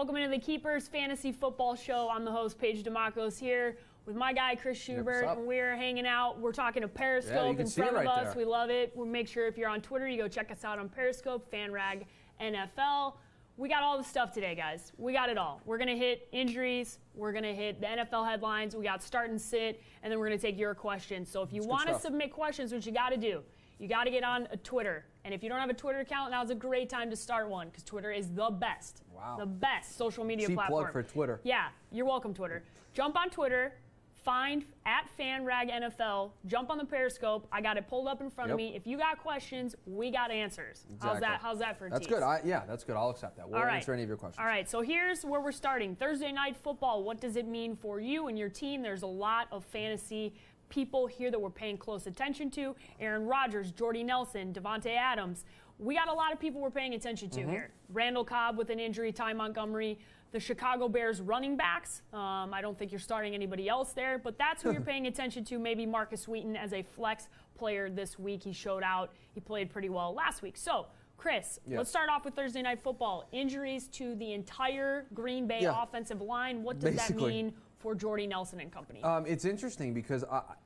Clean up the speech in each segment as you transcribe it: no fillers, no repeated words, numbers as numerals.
Welcome into the Keepers Fantasy Football Show. I'm the host, Paige DeMacos, here with my guy, Chris Schubert, and we're hanging out. We're talking to Periscope in front of us. We love it. We'll make sure if you're on Twitter, you go check us out on Periscope, FanRag NFL. We got all the stuff today, guys. We got it all. We're going to hit injuries. We're going to hit the NFL headlines. We got start and sit, and then we're going to take your questions. So if you want to submit questions, what you got to do, you got to get on a Twitter. And if you don't have a Twitter account, now's a great time to start one because Twitter is the best. Wow. The best social media platform. Plug for Twitter. Yeah, you're welcome, Twitter. Jump on Twitter, find at FanRag NFL, jump on the Periscope. I got it pulled up in front of me. If you got questions, we got answers. Exactly. How's that for a That's tease? good. Yeah, that's good. I'll accept that. We'll answer any of your questions. All right, so here's where we're starting. Thursday Night Football, what does it mean for you and your team? There's a lot of fantasy people here that we're paying close attention to. Aaron Rodgers, Jordy Nelson, Devontae Adams. We got a lot of people we're paying attention to here. Randall Cobb with an injury, Ty Montgomery, the Chicago Bears running backs. I don't think you're starting anybody else there, but that's who you're paying attention to. Maybe Marcus Wheaton as a flex player this week. He showed out. He played pretty well last week. So, Chris, let's start off with Thursday Night Football. Injuries to the entire Green Bay offensive line. What does that mean for Jordy Nelson and company? It's interesting because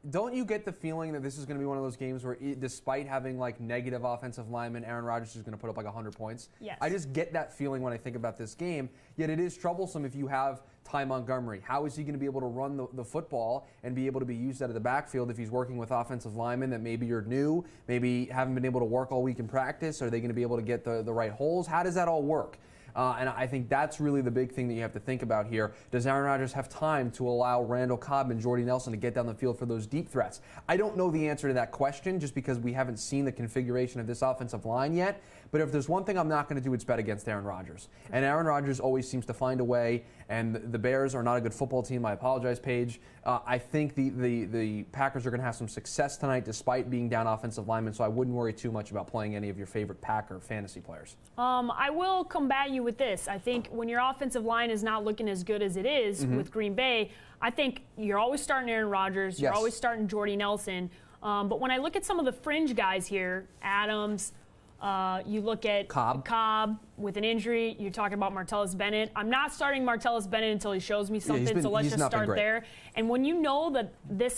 don't you get the feeling that this is going to be one of those games where despite having like negative offensive linemen, Aaron Rodgers is going to put up like 100 points? Yes. I just get that feeling when I think about this game, yet it is troublesome if you have Ty Montgomery. How is he going to be able to run the football and be able to be used out of the backfield if he's working with offensive linemen that maybe you're new, maybe haven't been able to work all week in practice? Are they going to be able to get the right holes? How does that all work? And I think that's really the big thing that you have to think about here. Does Aaron Rodgers have time to allow Randall Cobb and Jordy Nelson to get down the field for those deep threats? I don't know the answer to that question just because we haven't seen the configuration of this offensive line yet. But if there's one thing I'm not going to do, it's bet against Aaron Rodgers. And Aaron Rodgers always seems to find a way, and the Bears are not a good football team. I apologize, Paige. I think the Packers are going to have some success tonight despite being down offensive linemen, so I wouldn't worry too much about playing any of your favorite Packer fantasy players. I will combat you with this. I think when your offensive line is not looking as good as it is with Green Bay, I think you're always starting Aaron Rodgers. You're always starting Jordy Nelson. But when I look at some of the fringe guys here, Adams, you look at Cobb with an injury. You're talking about Martellus Bennett. I'm not starting Martellus Bennett until he shows me something, so let's just start there. And when you know that this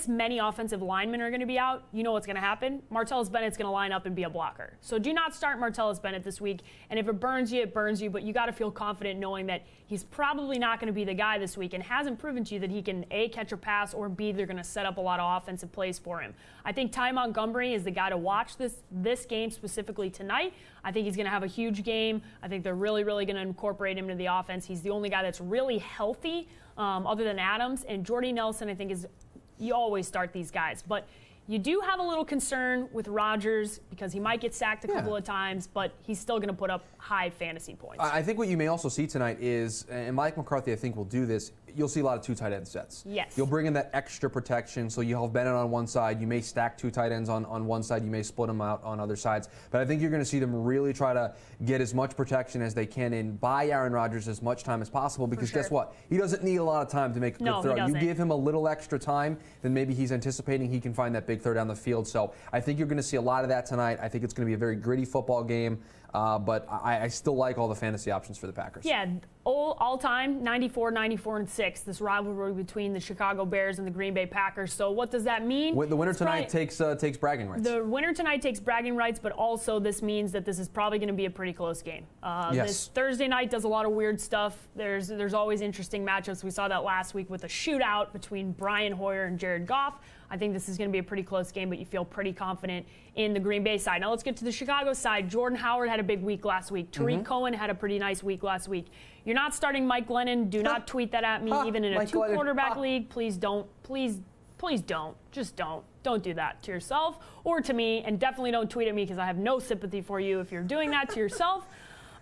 many offensive linemen are going to be out, you know what's going to happen. Martellus Bennett's going to line up and be a blocker. So do not start Martellus Bennett this week. And if it burns you, it burns you. But you got to feel confident knowing that he's probably not going to be the guy this week and hasn't proven to you that he can, A, catch a pass, or B, they're going to set up a lot of offensive plays for him. I think Ty Montgomery is the guy to watch this game specifically tonight. I think he's going to have a huge game. I think they're really, really going to incorporate him into the offense. He's the only guy that's really healthy other than Adams. And Jordy Nelson, I think, you always start these guys. But you do have a little concern with Rodgers because he might get sacked a couple of times, but he's still going to put up high fantasy points. I think what you may also see tonight is, and Mike McCarthy I think will do this, you'll see a lot of two tight end sets. Yes. You'll bring in that extra protection, so you'll have Bennett on one side. You may stack two tight ends on one side. You may split them out on other sides. But I think you're going to see them really try to get as much protection as they can and buy Aaron Rodgers as much time as possible because guess what? He doesn't need a lot of time to make a good throw. You give him a little extra time, then maybe he's anticipating he can find that big throw down the field. So I think you're going to see a lot of that tonight. I think it's going to be a very gritty football game. But I still like all the fantasy options for the Packers. Yeah, all-time 94, 94, and 6. This rivalry between the Chicago Bears and the Green Bay Packers. So what does that mean? The winner tonight takes bragging rights. The winner tonight takes bragging rights, but also this means that this is probably going to be a pretty close game. This Thursday night does a lot of weird stuff. There's always interesting matchups. We saw that last week with a shootout between Brian Hoyer and Jared Goff. I think this is going to be a pretty close game, but you feel pretty confident in the Green Bay side. Now let's get to the Chicago side. Jordan Howard had a big week last week. Tariq Cohen had a pretty nice week last week. You're not starting Mike Glennon. Do not tweet that at me, even in a two-quarterback league. Please don't. Please don't. Just don't. Don't do that to yourself or to me, and definitely don't tweet at me because I have no sympathy for you if you're doing that to yourself.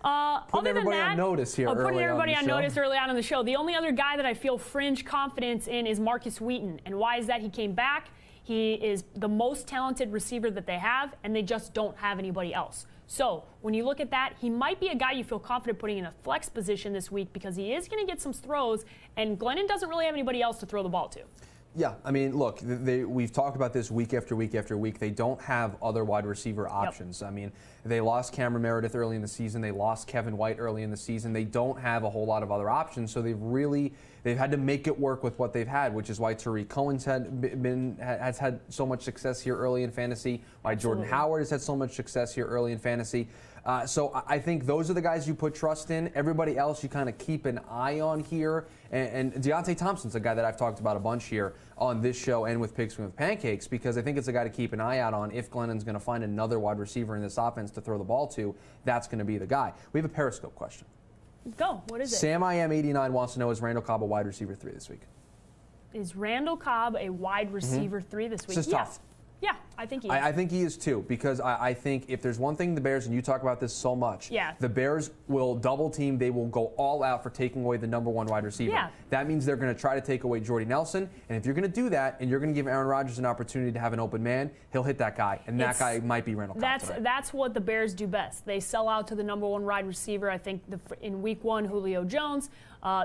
Putting everybody on notice here. Putting everybody on notice early on in the show. The only other guy that I feel fringe confidence in is Marcus Wheaton. And why is that? He came back. He is the most talented receiver that they have, and they just don't have anybody else. So when you look at that, he might be a guy you feel confident putting in a flex position this week because he is going to get some throws, and Glennon doesn't really have anybody else to throw the ball to. Yeah, I mean, look, we've talked about this week after week after week. They don't have other wide receiver options. Yep. I mean, they lost Cameron Meredith early in the season. They lost Kevin White early in the season. They don't have a whole lot of other options, so they've had to make it work with what they've had, which is why Tariq Cohen's has had so much success here early in fantasy, why Jordan Howard has had so much success here early in fantasy. So I think those are the guys you put trust in. Everybody else you kind of keep an eye on here. And Deontay Thompson's a guy that I've talked about a bunch here on this show and with Pigskin with Pancakes, because I think it's a guy to keep an eye out on. If Glennon's going to find another wide receiver in this offense to throw the ball to, that's going to be the guy. We have a Periscope question. Go. What is it? Sam IM89 wants to know, is Randall Cobb a wide receiver 3 this week? Is Randall Cobb a wide receiver 3 this week? This is tough. Yeah, I think he is. I think he is too, because I think if there's one thing the Bears, and you talk about this so much, the Bears will double team. They will go all out for taking away the number 1 wide receiver. Yeah. That means they're going to try to take away Jordy Nelson. And if you're going to do that, and you're going to give Aaron Rodgers an opportunity to have an open man, he'll hit that guy. And that guy might be Randall Cobb tonight. That's what the Bears do best. They sell out to the number 1 wide receiver. I think in week 1, Julio Jones,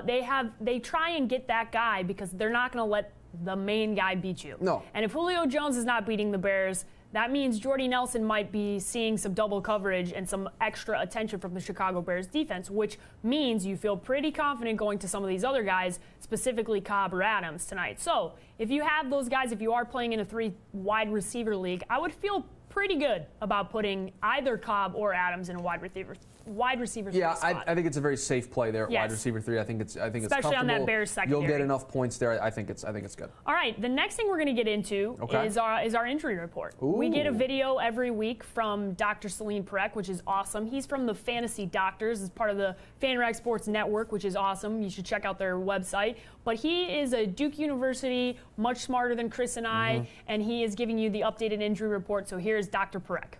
they try and get that guy because they're not going to let the main guy beat you. No. And if Julio Jones is not beating the Bears, that means Jordy Nelson might be seeing some double coverage and some extra attention from the Chicago Bears defense, which means you feel pretty confident going to some of these other guys, specifically Cobb or Adams tonight. So if you have those guys, if you are playing in a 3 wide receiver league, I would feel pretty good about putting either Cobb or Adams in a wide receiver 3 spot. I think it's a very safe play there. Yes. Wide receiver 3. I think it's especially on that Bears secondary. You'll get enough points there. I think it's good. All right. The next thing we're going to get into is our injury report. Ooh. We get a video every week from Dr. Salim Parekh, which is awesome. He's from the Fantasy Doctors, as part of the FanRag Sports Network, which is awesome. You should check out their website. But he is a Duke University, much smarter than Chris and I, and he is giving you the updated injury report. So here's Dr. Parekh.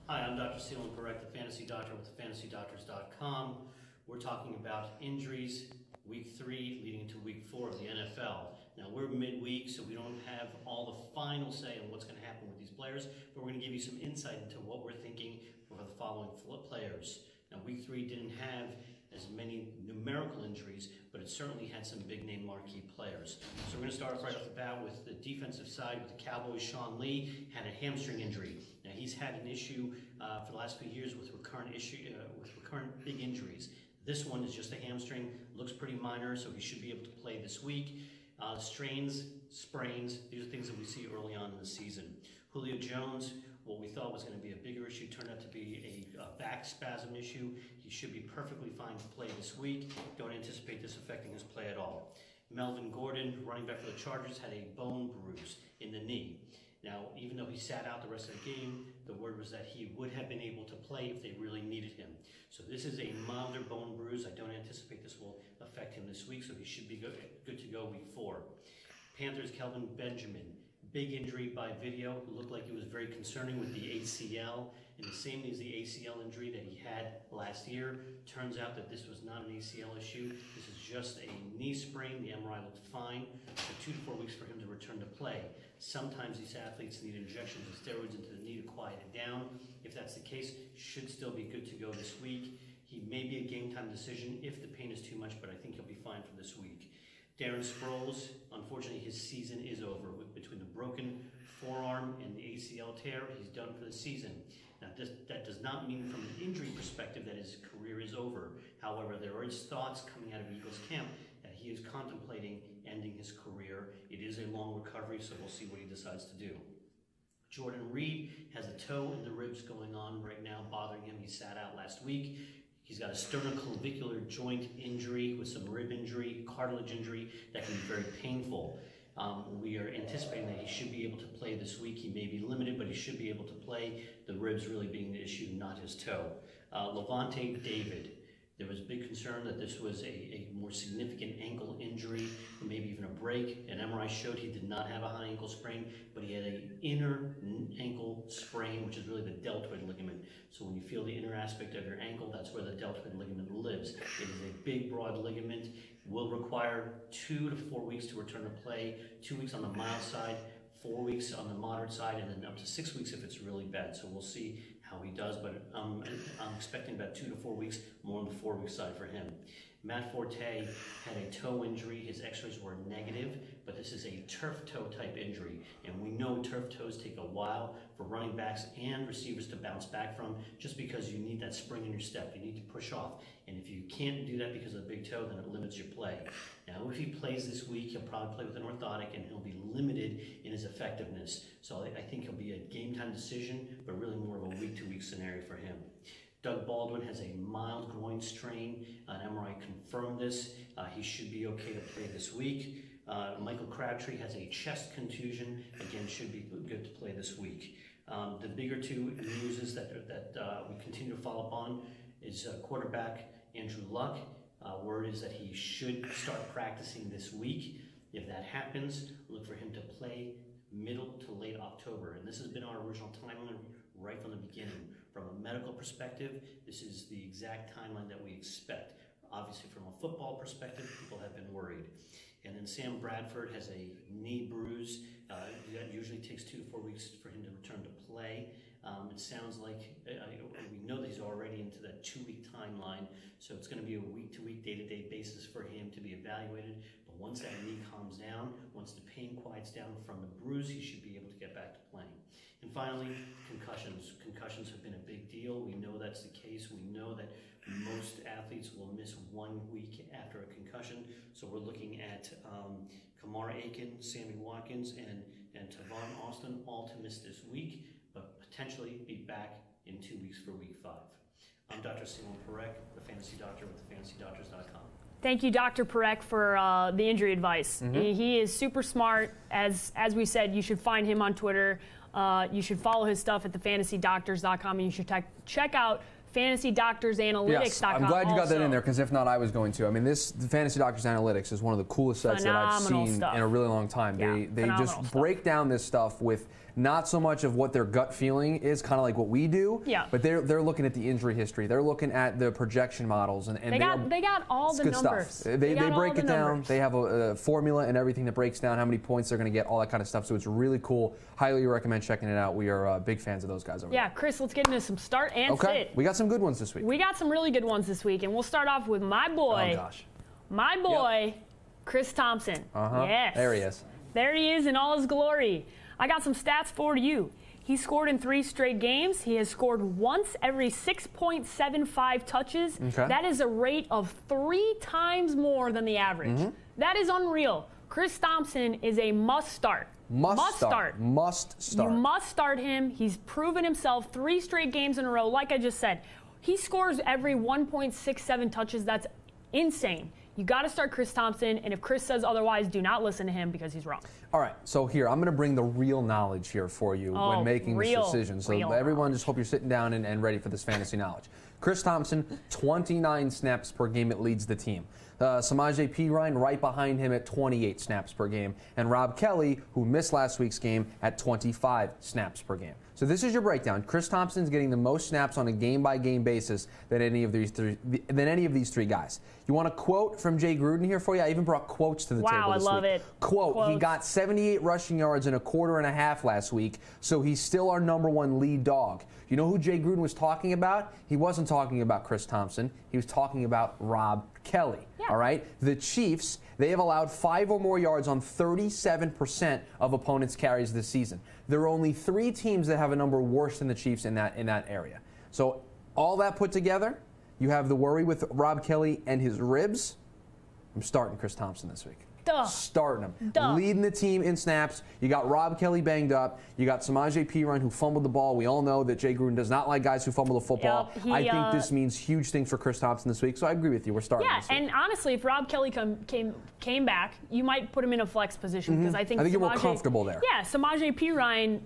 Hi, I'm Dr. Salim Parekh, the Fantasy Doctor with fantasydoctors.com. We're talking about injuries, week 3 leading to week 4 of the NFL. Now, we're midweek, so we don't have all the final say on what's going to happen with these players, but we're going to give you some insight into what we're thinking for the following players. Now, week 3 didn't have as many numerical injuries, but it certainly had some big-name marquee players. So we're going to start off right off the bat with the defensive side with the Cowboys. Sean Lee had a hamstring injury. Now, he's had an issue for the last few years with recurrent big injuries. This one is just a hamstring, looks pretty minor, so he should be able to play this week. Strains, sprains, these are things that we see early on in the season. Julio Jones, what we thought was going to be a bigger issue turned out to be a back spasm issue. He should be perfectly fine to play this week. Don't anticipate this affecting his play at all. Melvin Gordon, running back for the Chargers, had a bone bruise in the knee. Now, even though he sat out the rest of the game, the word was that he would have been able to play if they really needed him. So this is a milder bone bruise. I don't anticipate this will affect him this week, so he should be good to go week 4. Panthers, Kelvin Benjamin. Big injury by video. It looked like it was very concerning with the ACL, and the same as the ACL injury that he had last year. Turns out that this was not an ACL issue. This is just a knee sprain. The MRI looked fine. So 2 to 4 weeks for him to return to play. Sometimes these athletes need injections of steroids into the knee to quiet it down. If that's the case, should still be good to go this week. He may be a game time decision if the pain is too much, but I think he'll be fine for this week. Darren Sproles, unfortunately, his season is over. Between the broken forearm and the ACL tear, he's done for the season. Now, that does not mean from an injury perspective that his career is over. However, there is thoughts coming out of Eagles camp that he is contemplating ending his career. It is a long recovery, so we'll see what he decides to do. Jordan Reed has a toe in the ribs going on right now, bothering him. He sat out last week. He's got a sternoclavicular joint injury with some rib injury, cartilage injury that can be very painful. We are anticipating that he should be able to play this week. He may be limited, but he should be able to play. The ribs really being the issue, not his toe. Levante David. There was big concern that this was a more significant ankle injury, or maybe even a break. An MRI showed he did not have a high ankle sprain, but he had an inner ankle sprain, which is really the deltoid ligament. So when you feel the inner aspect of your ankle, that's where the deltoid ligament lives. It is a big, broad ligament. Will require 2 to 4 weeks to return to play, 2 weeks on the mild side, 4 weeks on the moderate side, and then up to 6 weeks if it's really bad. So we'll see how he does, but I'm expecting about 2 to 4 weeks, more on the 4-week side for him. Matt Forte had a toe injury. His x-rays were negative, but this is a turf toe type injury. And we know turf toes take a while for running backs and receivers to bounce back from, just because you need that spring in your step. You need to push off. And if you can't do that because of the big toe, then it limits your play. Now, if he plays this week, he'll probably play with an orthotic, and he'll be limited in his effectiveness. So I think he'll be a game-time decision, but really more of a week-to-week scenario for him. Doug Baldwin has a mild groin strain. An MRI confirmed this. He should be okay to play this week. Michael Crabtree has a chest contusion. Again, should be good to play this week. The bigger two news is that we continue to follow up on is quarterback Andrew Luck. Word is that he should start practicing this week. If that happens, look for him to play middle to late October. And this has been our original timeline right from the beginning. From a medical perspective, this is the exact timeline that we expect. Obviously, from a football perspective, people have been worried. And then Sam Bradford has a knee bruise. That usually takes 2 to 4 weeks for him to return to play. It sounds like we know that he's already into that 2-week timeline, so it's going to be a week-to-week, day-to-day basis for him to be evaluated. But once that knee calms down, once the pain quiets down from the bruise, he should be able to get back to playing. And finally, concussions. Concussions have been a big deal. We know that's the case. We know that most athletes will miss 1 week after a concussion. So we're looking at Kamar Aiken, Sammy Watkins, and Tavon Austin all to miss this week, but potentially be back in 2 weeks for week 5. I'm Dr. Simon Perek, the Fantasy Doctor with thefantasydoctors.com. Thank you, Dr. Perek, for the injury advice. He is super smart. As we said, you should find him on Twitter. You should follow his stuff at thefantasydoctors.com, and you should check out FantasyDoctorsAnalytics.com. Yes, I'm glad you got that in there, because if not, I was going to. I mean, the Fantasy Doctors Analytics is one of the coolest sites that I've seen in a really long time. Yeah, they just break down this stuff with not so much of what their gut feeling is, kind of like what we do, but they're looking at the injury history. They're looking at the projection models, and they got all the numbers. Stuff. They break it down. They have a formula and everything that breaks down how many points they're going to get, all that kind of stuff. So it's really cool. Highly recommend checking it out. We are big fans of those guys over there. Yeah, Chris, let's get into some start and sit. We got some good ones this week. We got some really good ones this week, and we'll start off with my boy, Chris Thompson. Yes. There he is. There he is in all his glory. I got some stats for you. He scored in 3 straight games. He has scored once every 6.75 touches. That is a rate of 3 times more than the average. That is unreal. Chris Thompson is a must start. Must start. You must start him. He's proven himself 3 straight games in a row. Like I just said, he scores every 1.67 touches. That's insane. You got to start Chris Thompson, and if Chris says otherwise, do not listen to him because he's wrong. All right, so here, I'm going to bring the real knowledge here for you when making this decision. So everyone, just hope you're sitting down and ready for this fantasy knowledge. Chris Thompson, 29 snaps per game. It leads the team. Samaje Perine right behind him at 28 snaps per game. And Rob Kelly, who missed last week's game, at 25 snaps per game. So this is your breakdown. Chris Thompson's getting the most snaps on a game-by-game basis than any of these 3 guys. You want a quote from Jay Gruden here for you? I even brought quotes to the table this week. Wow, I love it. Quote, he got 78 rushing yards in a quarter and a half last week, so he's still our #1 lead dog. You know who Jay Gruden was talking about? He wasn't talking about Chris Thompson. He was talking about Rob Kelly. All right? The Chiefs, they have allowed 5 or more yards on 37% of opponents' carries this season. There are only 3 teams that have a number worse than the Chiefs in that area. So all that put together, you have the worry with Rob Kelly and his ribs. I'm starting Chris Thompson this week. Starting him. Leading the team in snaps. You got Rob Kelly banged up. You got Samaje Perine who fumbled the ball. We all know that Jay Gruden does not like guys who fumble the football. I think this means huge things for Chris Thompson this week, so I agree with you. We're starting this week. And honestly, if Rob Kelly came back, you might put him in a flex position because I think you're more comfortable there. Yeah, Samaje Perine,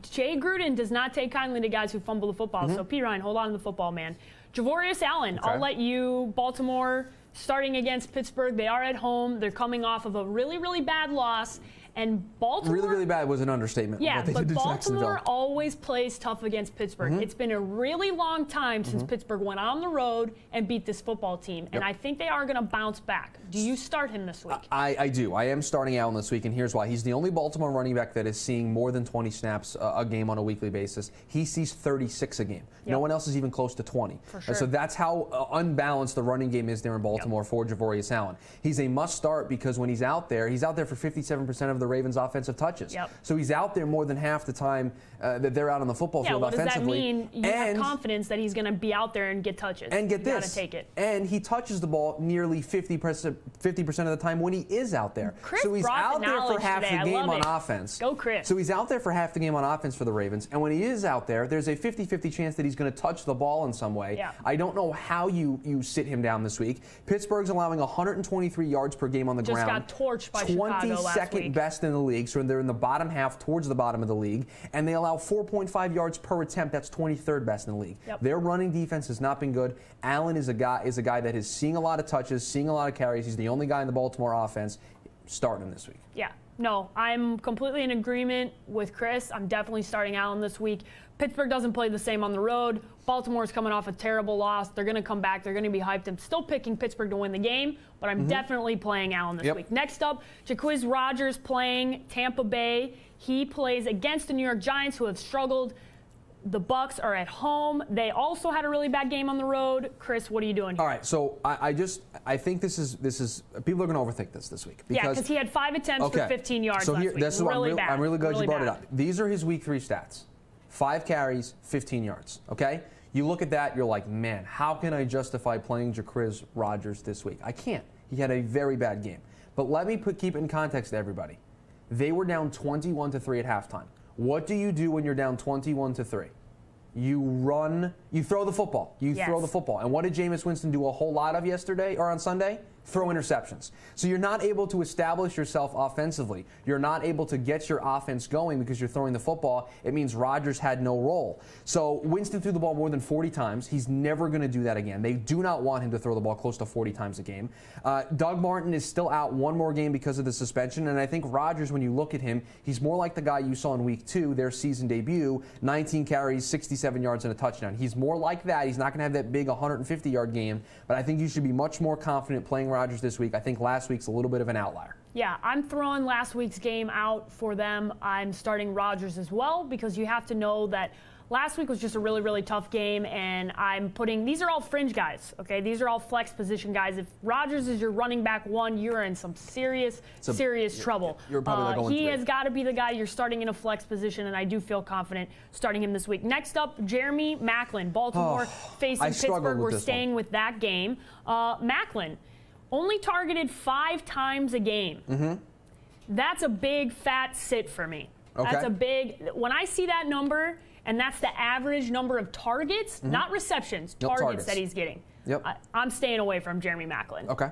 Jay Gruden does not take kindly to guys who fumble the football. So Perine, hold on to the football, man. Javaris Allen, I'll let you, Baltimore, starting against Pittsburgh. They are at home. They're coming off of a really, really bad loss. And Baltimore... Really, really bad was an understatement. Yeah, but Baltimore Jacksonville always plays tough against Pittsburgh. It's been a really long time since Pittsburgh went on the road and beat this football team. And I think they are going to bounce back. Do you start him this week? I do. I am starting Allen this week, and here's why. He's the only Baltimore running back that is seeing more than 20 snaps a game on a weekly basis. He sees 36 a game. No one else is even close to 20. For sure. And so that's how unbalanced the running game is there in Baltimore for Javaris Allen. He's a must start because when he's out there for 57% of the Ravens' offensive touches. So he's out there more than half the time that they're out on the football field offensively. What does that mean? You have confidence that he's going to be out there and get touches. And get this. You gotta take it. And he touches the ball nearly 50% of the time when he is out there. Chris so he's out there for half today. the game on offense. Go Chris. So he's out there for half the game on offense for the Ravens. And when he is out there, there's a 50-50 chance that he's going to touch the ball in some way. I don't know how you sit him down this week. Pittsburgh's allowing 123 yards per game on the ground. Just got torched by Chicago last week. 22nd best in the league. So they're in the bottom half towards the bottom of the league. And they allow 4.5 yards per attempt. That's 23rd best in the league. Their running defense has not been good. Allen is a guy that is seeing a lot of touches, seeing a lot of carries. He's the only guy in the Baltimore offense. Starting him this week. No, I'm completely in agreement with Chris. I'm definitely starting Allen this week. Pittsburgh doesn't play the same on the road. Baltimore's coming off a terrible loss. They're going to come back. They're going to be hyped. I'm still picking Pittsburgh to win the game, but I'm definitely playing Allen this week. Next up, Jacquizz Rodgers playing Tampa Bay. He plays against the New York Giants, who have struggled. The Bucs are at home. They also had a really bad game on the road. Chris, what are you doing here? All right, so I think this is people are going to overthink this week. Because he had 5 attempts for 15 yards last week. This is really bad. I'm really glad you brought it up. These are his week 3 stats. 5 carries, 15 yards, okay? You look at that, you're like, man, how can I justify playing Jacquizz Rodgers this week? I can't. He had a very bad game. But let me keep it in context to everybody. They were down 21-3 at halftime. What do you do when you're down 21-3? You run, you throw the football. Throw the football. And what did Jameis Winston do a whole lot of yesterday or on Sunday? Throw interceptions. So you're not able to establish yourself offensively. You're not able to get your offense going because you're throwing the football. It means Rodgers had no role. So Winston threw the ball more than 40 times. He's never going to do that again. They do not want him to throw the ball close to 40 times a game. Doug Martin is still out one more game because of the suspension. And I think Rodgers, when you look at him, he's more like the guy you saw in week 2, their season debut, 19 carries, 67 yards, and a touchdown. He's more like that. He's not going to have that big 150-yard game. But I think you should be much more confident playing Rodgers this week. I think last week's a little bit of an outlier. Yeah, I'm throwing last week's game out for them. I'm starting Rodgers as well because you have to know that last week was just a really, really tough game, and I'm putting – these are all fringe guys, okay? These are all flex position guys. If Rodgers is your running back 1, you're in some serious trouble. You're probably he has got to be the guy you're starting in a flex position, and I do feel confident starting him this week. Next up, Jeremy Maclin, Baltimore facing Pittsburgh. We're staying with that game. Maclin only targeted 5 times a game. That's a big, fat sit for me. That's a big – when I see that number – and that's the average number of targets, not receptions, targets that he's getting. I'm staying away from Jeremy Maclin. Okay.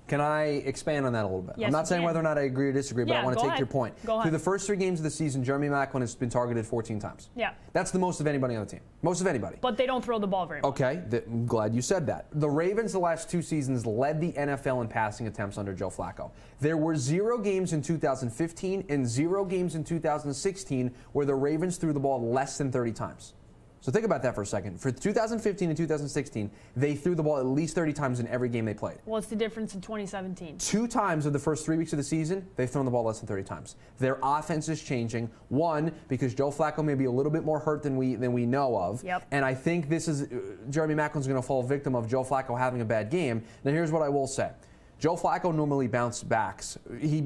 Can I expand on that a little bit? Yes, I'm not saying whether or not I agree or disagree, but I want to take your point. Go ahead. Through the first 3 games of the season, Jeremy Maclin has been targeted 14 times. That's the most of anybody on the team. Most of anybody. But they don't throw the ball very much. Okay. I'm glad you said that. The Ravens the last 2 seasons led the NFL in passing attempts under Joe Flacco. There were 0 games in 2015 and 0 games in 2016 where the Ravens threw the ball less than 30 times. So think about that for a second. For 2015 and 2016, they threw the ball at least 30 times in every game they played. What's the difference in 2017? 2 times of the first 3 weeks of the season, they've thrown the ball less than 30 times. Their offense is changing. 1, because Joe Flacco may be a little bit more hurt than we know of. And I think this is Jeremy Maclin's going to fall victim of Joe Flacco having a bad game. Now here's what I will say. Joe Flacco normally bounce backs. He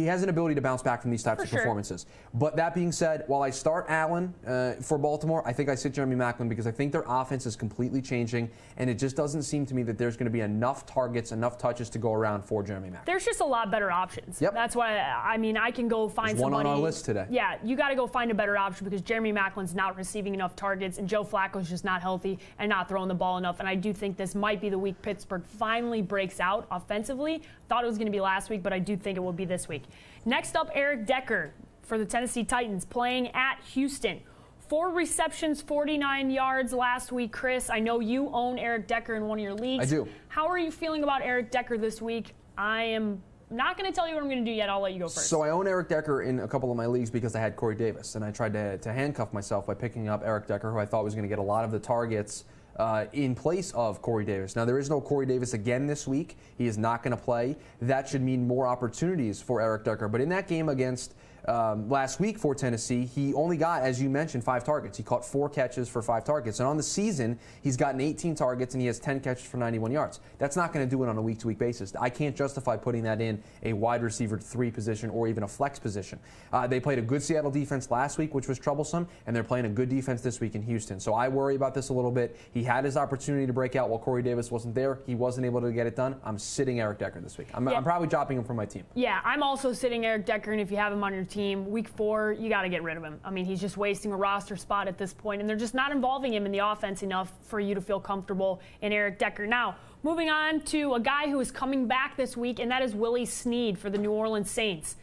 has an ability to bounce back from these types of performances. But that being said, while I start Allen for Baltimore, I think I sit Jeremy Maclin because I think their offense is completely changing, and it just doesn't seem to me that there's going to be enough targets, enough touches to go around for Jeremy Maclin. There's just a lot better options. That's why, I mean, I can go find somebody. One on our list today. Yeah, you got to go find a better option because Jeremy Maclin's not receiving enough targets, and Joe Flacco's just not healthy and not throwing the ball enough. And I do think this might be the week Pittsburgh finally breaks out offensively. Thought it was going to be last week, but I do think it will be this week. Next up, Eric Decker for the Tennessee Titans playing at Houston. 4 receptions, 49 yards last week. Chris, I know you own Eric Decker in one of your leagues. I do. How are you feeling about Eric Decker this week? I am not going to tell you what I'm going to do yet. I'll let you go first. So I own Eric Decker in a couple of my leagues because I had Corey Davis, and I tried to handcuff myself by picking up Eric Decker, who I thought was going to get a lot of the targets in place of Corey Davis. Now, there is no Corey Davis again this week. He is not going to play. That should mean more opportunities for Eric Decker. But in that game against last week for Tennessee, he only got, as you mentioned, 5 targets. He caught 4 catches for 5 targets. And on the season, he's gotten 18 targets and he has 10 catches for 91 yards. That's not going to do it on a week-to-week basis. I can't justify putting that in a wide receiver 3 position or even a flex position. They played a good Seattle defense last week, which was troublesome, and they're playing a good defense this week in Houston. So I worry about this a little bit. He had his opportunity to break out while Corey Davis wasn't there. He wasn't able to get it done. I'm sitting Eric Decker this week. I'm probably dropping him from my team. Yeah, I'm also sitting Eric Decker, and if you have him on your team, week 4, you got to get rid of him. I mean, he's just wasting a roster spot at this point, and they're just not involving him in the offense enough for you to feel comfortable in Eric Decker. Now, moving on to a guy who is coming back this week, and that is Willie Snead for the New Orleans Saints.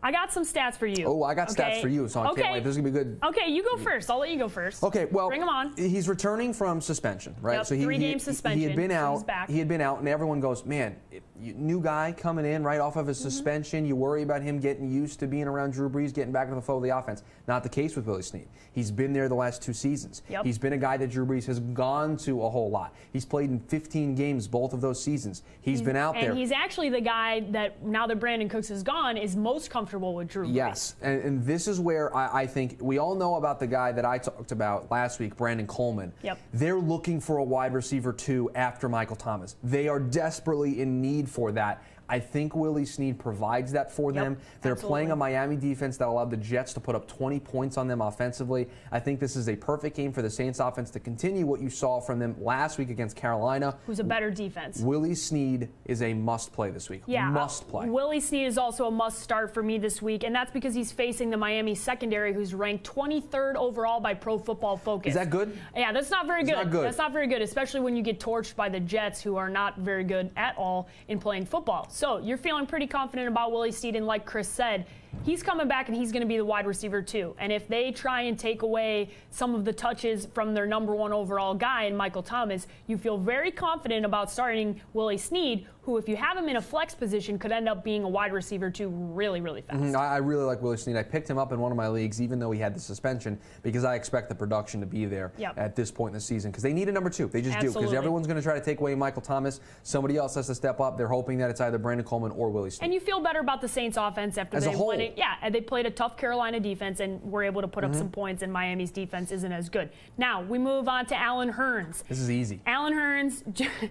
I got some stats for you. Oh, I got stats for you, so I can't wait. This is going to be good. Okay, you go first. I'll let you go first. Okay, well, bring him on. He's returning from suspension, right? Yep, so 3-game suspension. He had been out. He's back. He had been out, and everyone goes, man, new guy coming in right off of his suspension. You worry about him getting used to being around Drew Brees, getting back into the flow of the offense. Not the case with Willie Snead. He's been there the last 2 seasons. Yep. He's been a guy that Drew Brees has gone to a whole lot. He's played in 15 games both of those seasons. He's been out there. And he's actually the guy that, now that Brandon Cooks is gone, is most comfortable with Drew Brees. Yes, and this is where I think we all know about the guy that I talked about last week, Brandon Coleman. Yep. They're looking for a wide receiver 2 after Michael Thomas. They are desperately in need for that. I think Willie Snead provides that for them. They're playing a Miami defense that allowed the Jets to put up 20 points on them offensively. I think this is a perfect game for the Saints offense to continue what you saw from them last week against Carolina. Who's a better defense. Willie Snead is a must-play this week. Yeah, must play. Willie Snead is also a must-start for me this week, and that's because he's facing the Miami secondary, who's ranked 23rd overall by Pro Football Focus. Is that good? Yeah, that's not very good. Not good. That's not very good, especially when you get torched by the Jets, who are not very good at all in playing football. So you're feeling pretty confident about Willie Snead, and like Chris said, he's coming back and he's going to be the wide receiver 2. And if they try and take away some of the touches from their number 1 overall guy in Michael Thomas, you feel very confident about starting Willie Snead, who, if you have him in a flex position, could end up being a wide receiver 2 really, really fast. I really like Willie Snead. I picked him up in one of my leagues, even though he had the suspension, because I expect the production to be there at this point in the season, because they need a number 2. They just do, because everyone's going to try to take away Michael Thomas. Somebody else has to step up. They're hoping that it's either Brandon Coleman or Willie Snead. And you feel better about the Saints offense after they won it. Yeah, and they played a tough Carolina defense and were able to put up some points, and Miami's defense isn't as good. Now, we move on to Allen Hurns. This is easy. Allen Hurns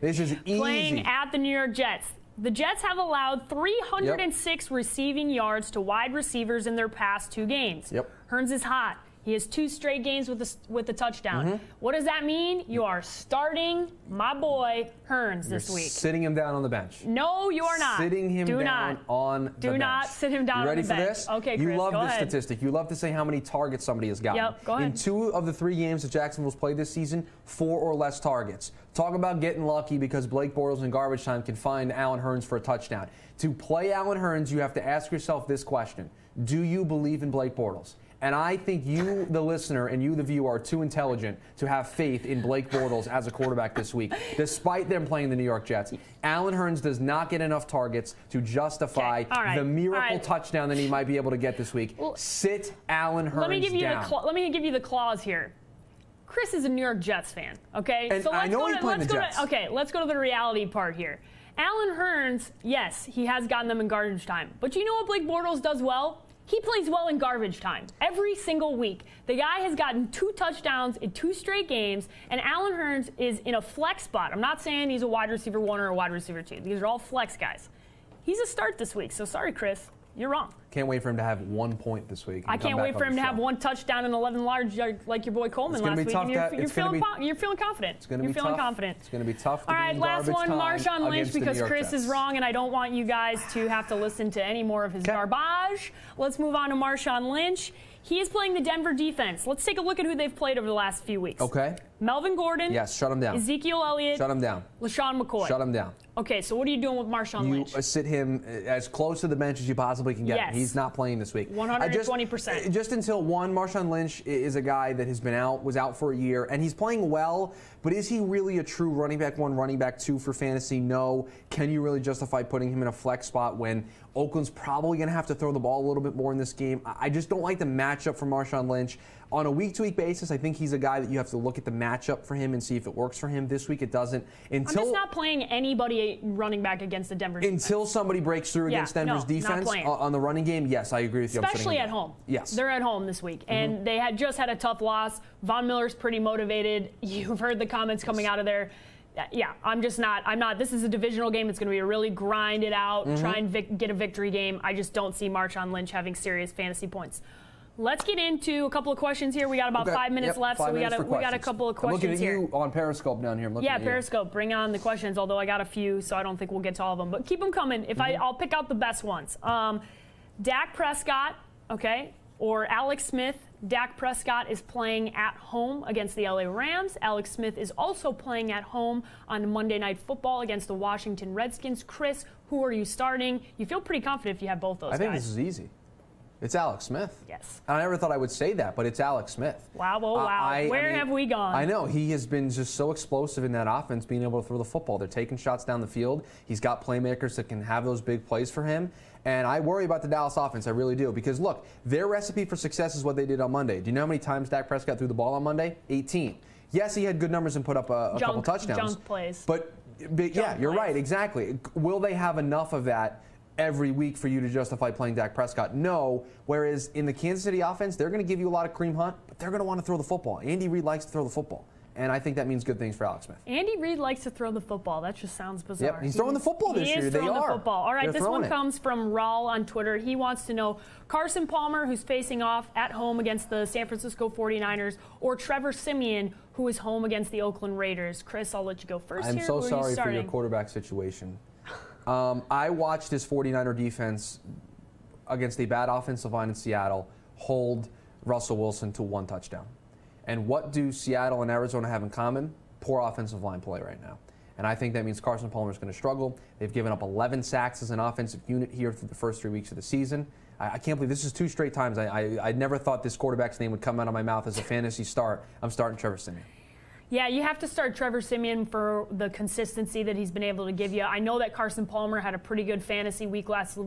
this is easy. Playing at the New York Jets. The Jets have allowed 306 receiving yards to wide receivers in their past 2 games. Hurns is hot. He has 2 straight games with a touchdown. What does that mean? You are starting my boy Hurns this week. Sitting him down on the bench. No, you are not. Sitting him down on the bench. Do not sit him down on the bench. You ready for this? Okay, Chris, you love go this ahead. statistic. You love to say how many targets somebody has gotten. Yep, go ahead. In 2 of the 3 games that Jacksonville's played this season, 4 or less targets. Talk about getting lucky because Blake Bortles in garbage time can find Allen Hurns for a touchdown. To play Allen Hurns, you have to ask yourself this question. Do you believe in Blake Bortles? And I think you, the listener, and you, the viewer, are too intelligent to have faith in Blake Bortles as a quarterback this week, despite them playing the New York Jets. Allen Hurns does not get enough targets to justify the miracle touchdown that he might be able to get this week. Sit Allen Hurns down. Let me give you the clause here. Chris is a New York Jets fan, okay? And so I know he's playing the Jets. Okay, let's go to the reality part here. Allen Hurns, yes, he has gotten them in garbage time. But you know what Blake Bortles does well? He plays well in garbage time every single week. The guy has gotten 2 touchdowns in 2 straight games, and Allen Hurns is in a flex spot. I'm not saying he's a wide receiver 1 or a wide receiver 2. These are all flex guys. He's a start this week, so sorry, Chris. You're wrong. Can't wait for him to have 1 point this week. I can't wait for him to have 1 touchdown and 11 large like your boy Coleman last week. You're feeling confident. It's going to be feeling confident. It's going to be tough. All right, last one, Marshawn Lynch, because Chris is wrong, and I don't want you guys to have to listen to any more of his garbage. Let's move on to Marshawn Lynch. He is playing the Denver defense. Let's take a look at who they've played over the last few weeks. Okay. Melvin Gordon. Yes, shut him down. Ezekiel Elliott. Shut him down. LeSean McCoy. Shut him down. Okay, so what are you doing with Marshawn Lynch? You sit him as close to the bench as you possibly can get. Yes. He's not playing this week. 120%. Just until Marshawn Lynch is a guy that has been out, was out for a year, and he's playing well, but is he really a true running back 1, running back 2 for fantasy? No. Can you really justify putting him in a flex spot when Oakland's probably going to have to throw the ball a little bit more in this game? I just don't like the matchup for Marshawn Lynch. On a week-to-week basis, I think he's a guy that you have to look at the matchup for him and see if it works for him. This week it doesn't. I'm just not playing anybody running back against the Denver defense. Until somebody breaks through against Denver's defense on the running game, yes, I agree with you. Especially at home. Yes. They're at home this week, and they had just had a tough loss. Von Miller's pretty motivated. You've heard the comments coming out of there. Yeah, I'm not. This is a divisional game. It's going to be a really grind it out, try and get a victory game. I just don't see Marshawn Lynch having serious fantasy points. Let's get into a couple of questions here. We got about 5 minutes left, so we got a couple of questions here. I'm looking at you on Periscope down here. Yeah, Periscope. Bring on the questions, although I got a few, so I don't think we'll get to all of them. But keep them coming. I'll pick out the best ones. Dak Prescott, okay, or Alex Smith. Dak Prescott is playing at home against the LA Rams. Alex Smith is also playing at home on Monday Night Football against the Washington Redskins. Chris, who are you starting? You feel pretty confident if you have both those guys. I think this is easy. It's Alex Smith. Yes. I never thought I would say that, but it's Alex Smith. Wow, wow. Where have we gone? I know. He has been just so explosive in that offense, being able to throw the football. They're taking shots down the field. He's got playmakers that can have those big plays for him. And I worry about the Dallas offense. I really do. Because, look, their recipe for success is what they did on Monday. Do you know how many times Dak Prescott threw the ball on Monday? 18. Yes, he had good numbers and put up a couple touchdowns. Junk plays. But yeah, you're right. Exactly. Will they have enough of that every week for you to justify playing Dak Prescott? No. Whereas in the Kansas City offense, they're going to give you a lot of cream hunt, but they're going to want to throw the football. Andy Reid likes to throw the football. And I think that means good things for Alex Smith. Andy Reid likes to throw the football. That just sounds bizarre. Yep, he's throwing the football this year. He is throwing the football. All right, this one comes from Raul on Twitter. He wants to know Carson Palmer, who's facing off at home against the San Francisco 49ers, or Trevor Siemian, who is home against the Oakland Raiders. Chris, I'll let you go first here. I'm so sorry for your quarterback situation. I watched this 49er defense against a bad offensive line in Seattle hold Russell Wilson to 1 touchdown. And what do Seattle and Arizona have in common? Poor offensive line play right now. And I think that means Carson Palmer is going to struggle. They've given up 11 sacks as an offensive unit here through the first 3 weeks of the season. I can't believe this is 2 straight times. I never thought this quarterback's name would come out of my mouth as a fantasy start. I'm starting Trevor Siemian. Yeah, you have to start Trevor Siemian for the consistency that he's been able to give you. I know that Carson Palmer had a pretty good fantasy week last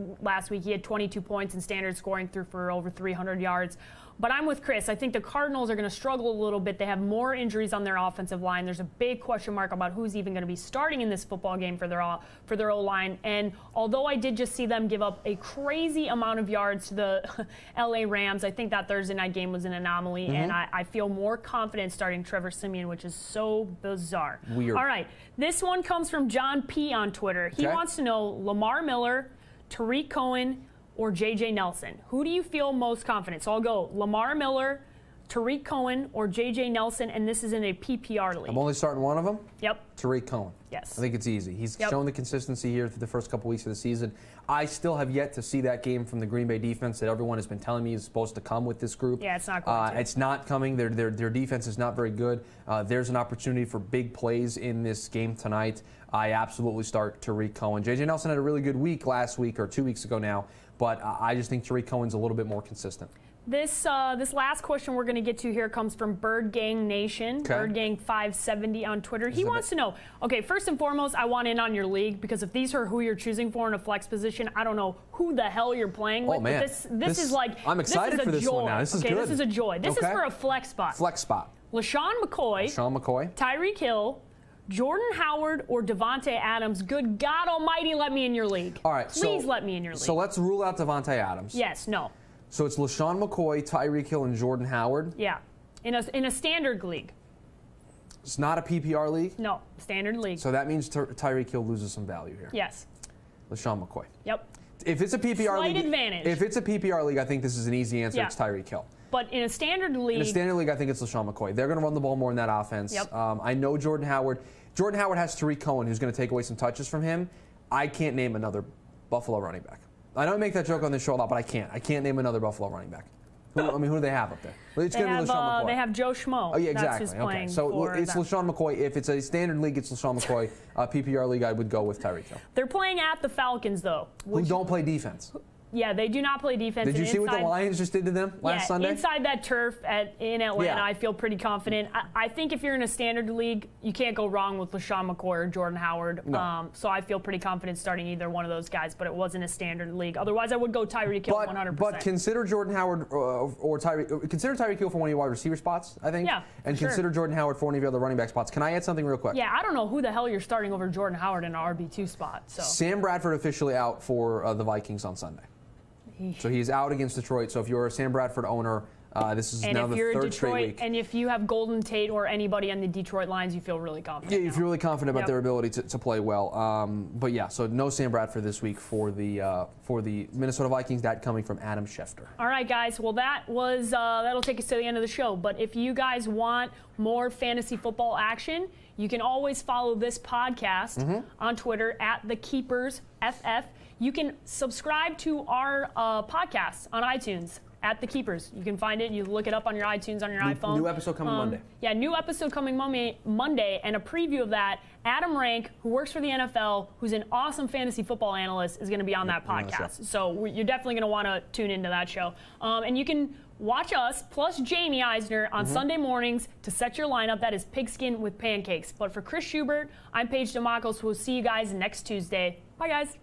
week. He had 22 points in standard scoring, threw for over 300 yards. But I'm with Chris. I think the Cardinals are going to struggle a little bit. They have more injuries on their offensive line. There's a big question mark about who's even going to be starting in this football game for their O-line. And although I did just see them give up a crazy amount of yards to the LA Rams, I think that Thursday night game was an anomaly. And I feel more confident starting Trevor Siemian, which is so bizarre. Weird. All right. This one comes from John P. on Twitter. He wants to know Lamar Miller, Tariq Cohen, or J.J. Nelson. Who do you feel most confident? So I'll go Lamar Miller, Tariq Cohen, or J.J. Nelson, and this is in a PPR league. I'm only starting one of them? Yep. Tariq Cohen. Yes. I think it's easy. He's shown the consistency here through the first couple weeks of the season. I still have yet to see that game from the Green Bay defense that everyone has been telling me is supposed to come with this group. Yeah, it's not going to. It's not coming. Their defense is not very good. There's an opportunity for big plays in this game tonight. I absolutely start Tariq Cohen. J.J. Nelson had a really good week last week, or 2 weeks ago now, but I just think Tariq Cohen's a little bit more consistent. This last question we're going to get to here comes from Bird Gang Nation, Bird Gang 570 on Twitter. He wants to know, okay, first and foremost, I want in on your league, because if these are who you're choosing for in a flex position, I don't know who the hell you're playing with. Oh, man. But this is like, I'm excited for this one now. This is good. This is a joy. This is for a flex spot. Flex spot. LeSean McCoy. Tyreek Hill. Jordan Howard or Devontae Adams. Good God Almighty, let me in your league. All right, please let me in your league. So let's rule out Devontae Adams. Yes, no. So it's LeSean McCoy, Tyreek Hill, and Jordan Howard. Yeah, in a standard league. It's not a PPR league. No, standard league. So that means Tyreek Hill loses some value here. Yes. LeSean McCoy. Yep. If it's a PPR league, advantage. If it's a PPR league, I think this is an easy answer. It's Tyreek Hill. But in a standard league, I think it's LeSean McCoy. They're going to run the ball more in that offense. Yep. I know Jordan Howard. Jordan Howard has Tariq Cohen, who's going to take away some touches from him. I can't name another Buffalo running back. I don't make that joke on this show a lot, but I can't. I can't name another Buffalo running back. Who do they have up there? It's going to be LeSean McCoy. They have Joe Schmo. Oh, yeah, exactly. That's who's playing so it's them. LeSean McCoy. If it's a standard league, it's LeSean McCoy. PPR league, I would go with Tyreek Hill. They're playing at the Falcons, though. Who don't play defense. Yeah, they do not play defense. Did you see what the Lions just did to them last Sunday? Inside that turf in Atlanta, I feel pretty confident. I think if you're in a standard league, you can't go wrong with LeSean McCoy or Jordan Howard. No. So I feel pretty confident starting either one of those guys, but it wasn't a standard league. Otherwise, I would go Tyreek Hill 100%. But consider Jordan Howard or Tyreek Hill for one of your wide receiver spots, I think. Yeah, and consider Jordan Howard for one of your other running back spots. Can I add something real quick? Yeah, I don't know who the hell you're starting over Jordan Howard in an RB2 spot. So Sam Bradford officially out for the Vikings on Sunday. So he's out against Detroit. So if you're a Sam Bradford owner, this is now the third straight week. And if you have Golden Tate or anybody on the Detroit Lions, you feel really confident. Yeah, you feel really confident about their ability to play well. But yeah, so no Sam Bradford this week for the Minnesota Vikings. That coming from Adam Schefter. All right, guys. Well, that'll take us to the end of the show. But if you guys want more fantasy football action, you can always follow this podcast on Twitter at @TheKeepersFF. You can subscribe to our podcast on iTunes at The Keepers. You can find it. You look it up on your iTunes on your iPhone. New episode coming Monday. Yeah, new episode coming Monday, and a preview of that. Adam Rank, who works for the NFL, who's an awesome fantasy football analyst, is going to be on that podcast. So you're definitely going to want to tune into that show. And you can watch us plus Jamie Eisner on Sunday mornings to set your lineup. That is Pigskin with Pancakes. But for Chris Schubert, I'm Paige DeMacos. We'll see you guys next Tuesday. Bye, guys.